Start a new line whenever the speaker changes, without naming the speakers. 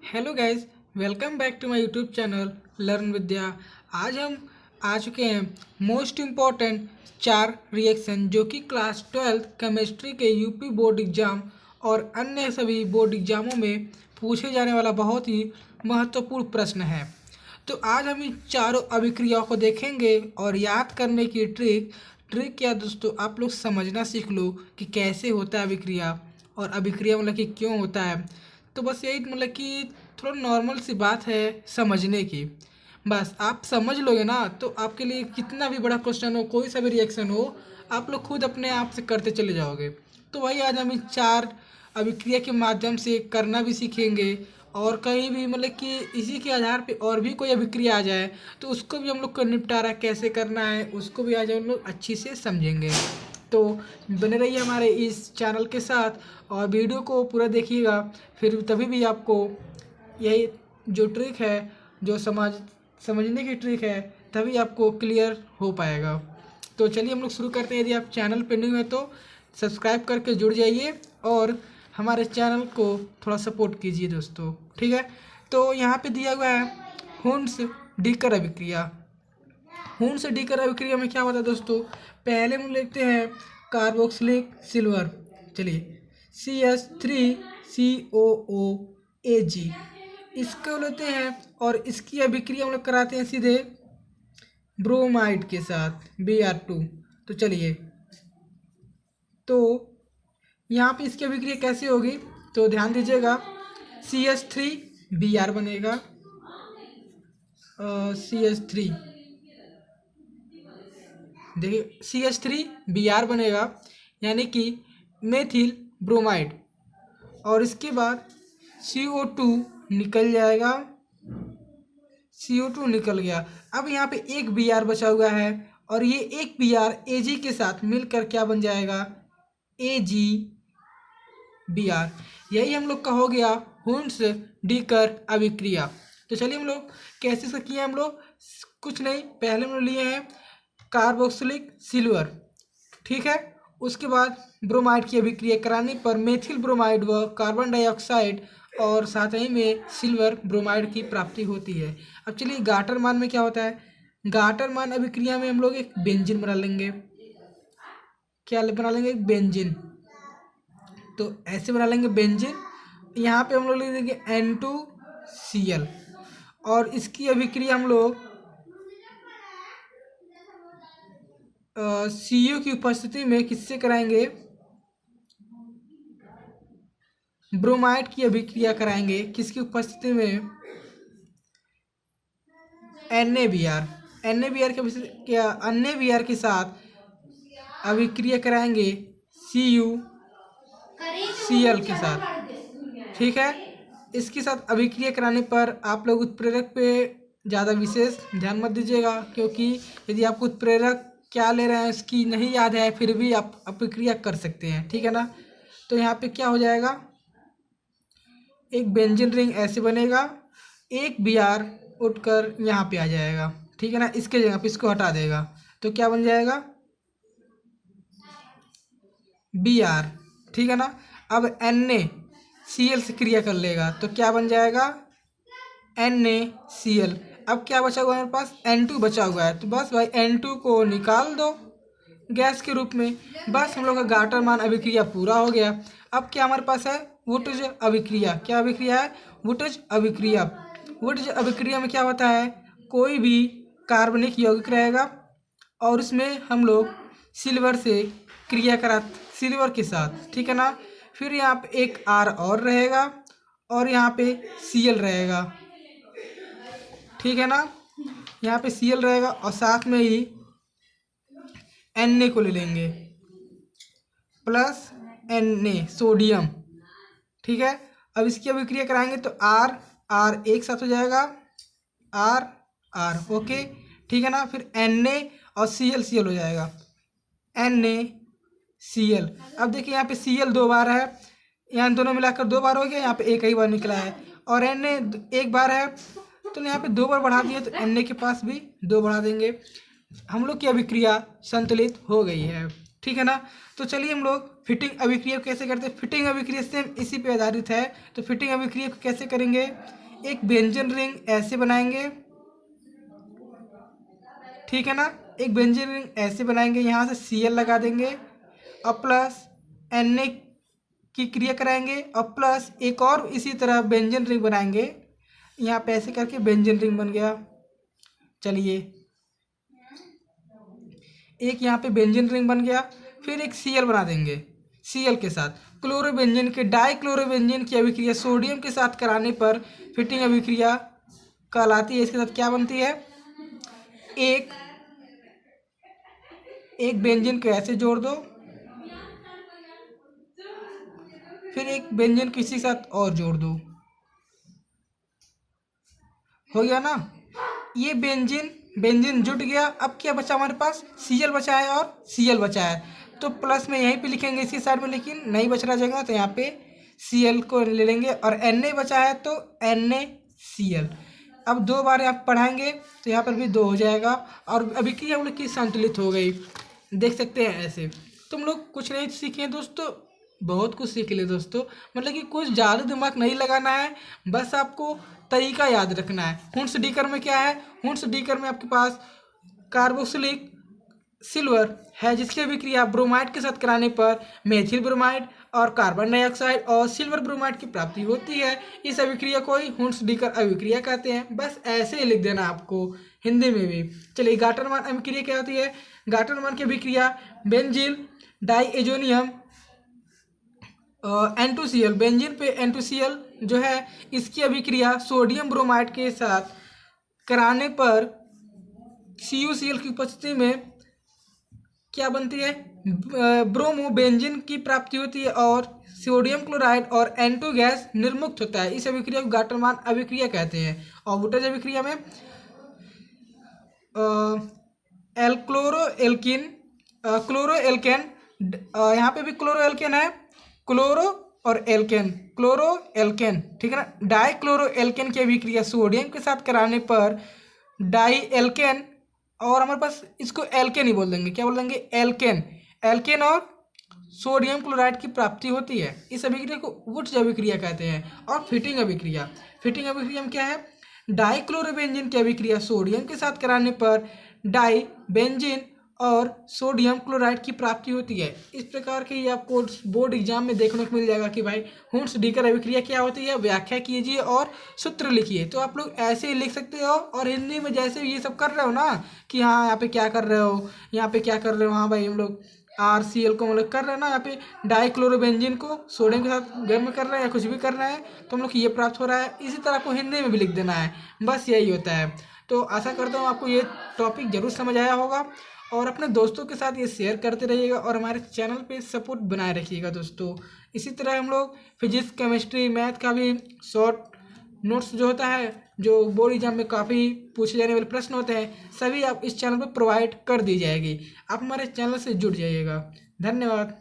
Hello guys, welcome back to my YouTube channel learn Vidya. आज हम आ चुके हैं मोस्ट इम्पॉर्टेंट 4 रिएक्शन जो कि क्लास 12th केमिस्ट्री के यूपी बोर्ड एग्ज़ाम और अन्य सभी बोर्ड एग्ज़ामों में पूछे जाने वाला बहुत ही महत्वपूर्ण प्रश्न है। तो आज हम इन चारों अभिक्रियाओं को देखेंगे और याद करने की ट्रिक क्या दोस्तों, आप लोग समझना सीख लो कि कैसे होता है अभिक्रिया और अभिक्रिया मतलब कि क्यों होता है। तो बस यही मतलब कि थोड़ा नॉर्मल सी बात है समझने की। बस आप समझ लोगे ना तो आपके लिए कितना भी बड़ा क्वेश्चन हो, कोई सा भी रिएक्शन हो, आप लोग खुद अपने आप से करते चले जाओगे। तो वही आज हम इन 4 अभिक्रिया के माध्यम से करना भी सीखेंगे और कहीं भी मतलब कि इसी के आधार पे और भी कोई अभिक्रिया आ जाए तो उसको भी हम लोग को निपटारा कैसे करना है उसको भी आज हम लोग अच्छी से समझेंगे। तो बने रहिए हमारे इस चैनल के साथ और वीडियो को पूरा देखिएगा, फिर तभी भी आपको यही जो ट्रिक है, जो समझने की ट्रिक है, तभी आपको क्लियर हो पाएगा। तो चलिए हम लोग शुरू करते हैं। यदि आप चैनल पे न्यू है तो सब्सक्राइब करके जुड़ जाइए और हमारे चैनल को थोड़ा सपोर्ट कीजिए दोस्तों, ठीक है। तो यहाँ पे दिया हुआ है हुंस डीकर अभिक्रिया। हुंस डीकर अभिक्रिया में क्या होता है दोस्तों, पहले हम लेते हैं कार्बोक्सिलिक सिल्वर। चलिए CH3COOAg इसको लेते हैं और इसकी अभिक्रिया हम लोग कराते हैं सीधे ब्रोमाइड के साथ Br2। तो चलिए, तो यहाँ पे इसकी अभिक्रिया कैसे होगी तो ध्यान दीजिएगा। CH3Br बनेगा, CH3 देखिए CH3Br बनेगा यानी कि मेथिल ब्रोमाइड, और इसके बाद CO2 निकल जाएगा। CO2 निकल गया। अब यहाँ पे एक Br बचा हुआ है और ये एक Br Ag के साथ मिलकर क्या बन जाएगा, AgBr। यही हम लोग का हो गया हुंस डीकर अभिक्रिया। तो चलिए हम लोग कैसे से किए, हम लोग कुछ नहीं, पहले हम लोग लिए हैं कार्बोक्सिलिक सिल्वर, ठीक है। उसके बाद ब्रोमाइड की अभिक्रिया कराने पर मेथिल ब्रोमाइड व कार्बन डाइऑक्साइड और साथ ही में सिल्वर ब्रोमाइड की प्राप्ति होती है। अब चलिए गाटर मान में क्या होता है, गाटर मान अभिक्रिया में हम लोग एक बेंजीन बना लेंगे। क्या बना लेंगे, एक बेंजीन। तो ऐसे बना लेंगे बेंजीन। यहाँ पे हम लोग लिख देंगे N2Cl और इसकी अभिक्रिया हम लोग CO की उपस्थिति में किससे कराएंगे, ब्रोमाइड की अभिक्रिया कराएंगे। किसकी उपस्थिति में, NaBr। NaBr के साथ अभिक्रिया कराएंगे CuCl के साथ, ठीक है। इसके साथ अभिक्रिया कराने पर आप लोग उत्प्रेरक पे ज़्यादा विशेष ध्यान मत दीजिएगा, क्योंकि यदि आपको उत्प्रेरक क्या ले रहे हैं इसकी नहीं याद है फिर भी आप अभिक्रिया कर सकते हैं, ठीक है ना। तो यहाँ पे क्या हो जाएगा, एक बेंजीन रिंग ऐसे बनेगा, एक Br उठकर यहाँ पे आ जाएगा, ठीक है ना। इसके जगह पे इसको हटा देगा तो क्या बन जाएगा, Br, ठीक है ना। अब NaCl से क्रिया कर लेगा तो क्या बन जाएगा, NaCl। अब क्या बचा हुआ है हमारे पास, N2 बचा हुआ है, तो बस भाई N2 को निकाल दो गैस के रूप में। बस हम लोग का गाटर मान अभिक्रिया पूरा हो गया। अब क्या हमारे पास है, वुटज अभिक्रिया। क्या अभिक्रिया है, वुटज अभिक्रिया। वुटज अभिक्रिया में क्या होता है, कोई भी कार्बनिक यौगिक रहेगा और उसमें हम लोग सिल्वर से क्रिया करा, सिल्वर के साथ, ठीक है ना। फिर यहाँ पे एक R और रहेगा और यहाँ पे Cl रहेगा, ठीक है ना। यहाँ पे Cl रहेगा और साथ में ही Na को ले लेंगे प्लस Na सोडियम, ठीक है। अब इसकी अभिक्रिया कराएंगे तो R R एक साथ हो जाएगा, R R, ओके, ठीक है ना। फिर Na और Cl Cl हो जाएगा, NaCl। अब देखिए यहाँ पे Cl 2 बार है, यहाँ दोनों मिलाकर 2 बार हो गया, यहाँ पे एक ही बार निकला है, और Na एक बार है तो यहाँ पे 2 बार बढ़ा दिए तो Na के पास भी 2 बढ़ा देंगे। हम लोग की अभिक्रिया संतुलित हो गई है, ठीक है ना। तो चलिए हम लोग फिटिंग अभिक्रिया कैसे करते हैं। फिटिंग अभिक्रिया सेम इसी पे आधारित है। तो फिटिंग अभिक्रिया को कैसे करेंगे, एक व्यंजन रिंग ऐसे बनाएंगे, ठीक है ना। एक व्यंजन रिंग ऐसे बनाएंगे, यहाँ से Cl लगा देंगे और प्लस Na की क्रिया कराएंगे और प्लस एक और इसी तरह व्यंजन रिंग बनाएंगे, यहाँ पे ऐसे करके व्यंजन रिंग बन गया। चलिए एक यहाँ पे व्यंजन रिंग बन गया, फिर एक Cl बना देंगे। Cl के साथ क्लोरो व्यंजन के डाई क्लोरो व्यंजन की अभिक्रिया सोडियम के साथ कराने पर फिटिंग अभिक्रिया कहलाती है। इसके साथ क्या बनती है, एक एक व्यंजन को ऐसे जोड़ दो, फिर एक व्यंजन किसी के साथ और जोड़ दो, हो गया ना। ये व्यंजन व्यंजन जुट गया। अब क्या बचा हमारे पास, Cl बचा है और Cl बचा है। तो प्लस में यहीं पे लिखेंगे इसी साइड में, लेकिन नहीं बच रहा जगह तो यहाँ पे Cl को ले लेंगे और Na बचा है तो NaCl। अब दो बार आप पढ़ाएंगे तो यहाँ पर भी 2 हो जाएगा और अभिक्रिया हम लोग की संतुलित हो गई। देख सकते हैं ऐसे। तुम लोग कुछ नहीं सीखे हैं दोस्तों, बहुत कुछ सीख ले दोस्तों। मतलब कि कुछ ज़्यादा दिमाग नहीं लगाना है, बस आपको तरीका याद रखना है। हुंस डीकर में क्या है, हुंस डीकर में आपके पास कार्बोक्सिलिक सिल्वर है, जिसकी अभिक्रिया ब्रोमाइड के साथ कराने पर मेथिल ब्रोमाइड और कार्बन डाइऑक्साइड और सिल्वर ब्रोमाइड की प्राप्ति होती है। इस अभिक्रिया को ही हुंस डीकर अभिक्रिया कहते हैं। बस ऐसे ही लिख देना आपको हिंदी में भी। चलिए गाटरमान अभिक्रिया क्या होती है, गाटरमान की अभिक्रिया बेंजील डाईएजोनियम N2Cl, बेंजीन पे N2Cl जो है, इसकी अभिक्रिया सोडियम ब्रोमाइड के साथ कराने पर CuCl की उपस्थिति में क्या बनती है, ब्रोमो बेंजीन की प्राप्ति होती है और सोडियम क्लोराइड और N2 गैस निर्मुक्त होता है। इस अभिक्रिया को गाटरमान अभिक्रिया कहते हैं। और वुटज अभिक्रिया में क्लोरो एल्केन, यहाँ पे भी क्लोरो एल्केन है, क्लोरो और एल्केन, क्लोरो एल्केन, ठीक है ना। डाई क्लोरो एल्केन की अभिक्रिया सोडियम के साथ कराने पर डाई एल्केन, और हमारे पास इसको एल्केन ही बोल देंगे, क्या बोल देंगे, एल्केन, एल्केन और सोडियम क्लोराइड की प्राप्ति होती है। इस अभिक्रिया को वुड्स अभिक्रिया कहते हैं। और फिटिंग अभिक्रिया, फिटिंग अभिक्रिया में क्या है, डाई क्लोरो बेंजीन की अभिक्रिया सोडियम के साथ कराने पर डाई बेंजीन और सोडियम क्लोराइड की प्राप्ति होती है। इस प्रकार के ये आपको बोर्ड एग्जाम में देखने को मिल जाएगा कि भाई हुंस डीकर अभिक्रिया क्या होती है, व्याख्या कीजिए और सूत्र लिखिए। तो आप लोग ऐसे ही लिख सकते हो और हिंदी में जैसे ये सब कर रहे हो ना कि हाँ यहाँ पे क्या कर रहे हो, यहाँ पे क्या कर रहे हो, हाँ भाई हम लोग RCl को मतलब कर रहे हैं ना, यहाँ पे डाईक्लोरोबेंजीन को सोडियम के साथ गर्म कर रहे हैं या कुछ भी कर रहे हैं, तो हम लोग को ये प्राप्त हो रहा है। इसी तरह आपको हिंदी में भी लिख देना है, बस यही होता है। तो आशा करता हूँ आपको ये टॉपिक जरूर समझ आया होगा और अपने दोस्तों के साथ ये शेयर करते रहिएगा और हमारे चैनल पे सपोर्ट बनाए रखिएगा दोस्तों। इसी तरह हम लोग फिजिक्स केमिस्ट्री मैथ का भी शॉर्ट नोट्स जो होता है, जो बोर्ड एग्जाम में काफ़ी पूछे जाने वाले प्रश्न होते हैं, सभी आप इस चैनल पर प्रोवाइड कर दी जाएगी। आप हमारे चैनल से जुड़ जाइएगा। धन्यवाद।